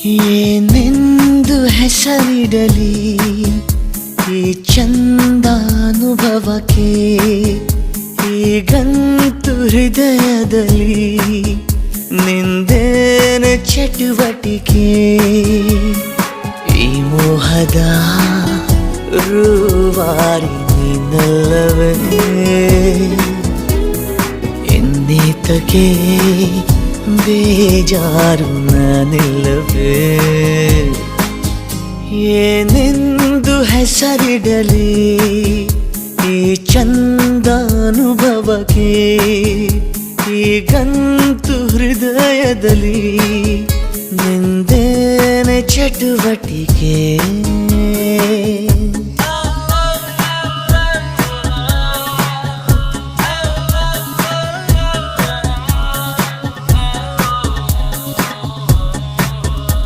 ಏನೆಂದು ಹೆಸರಿಡಲಿ ಈ ಚಂದಾನುಭವಕ್ಕೆ, ಈಗಂತೂ ಹೃದಯದಲ್ಲಿ ನಿಂದೇನ ಚಟುವಟಿಕೆ. ಈ ಮೋಹದ ರೂವಾರಿ ನೀನಲ್ಲವೇ, ಎನ್ನೇತಕ್ಕೆ ಬೇಜಾರು ನಾನಿಲ್ಲವೇ. ಏನೆಂದು ಹೆಸರಿಡಲಿ ಈ ಚಂದಾನುಭವಕ್ಕೆ, ಈಗಂತೂ ಹೃದಯದಲ್ಲಿ ನಿಂದೇನೆ ಚಟುವಟಿಕೆ.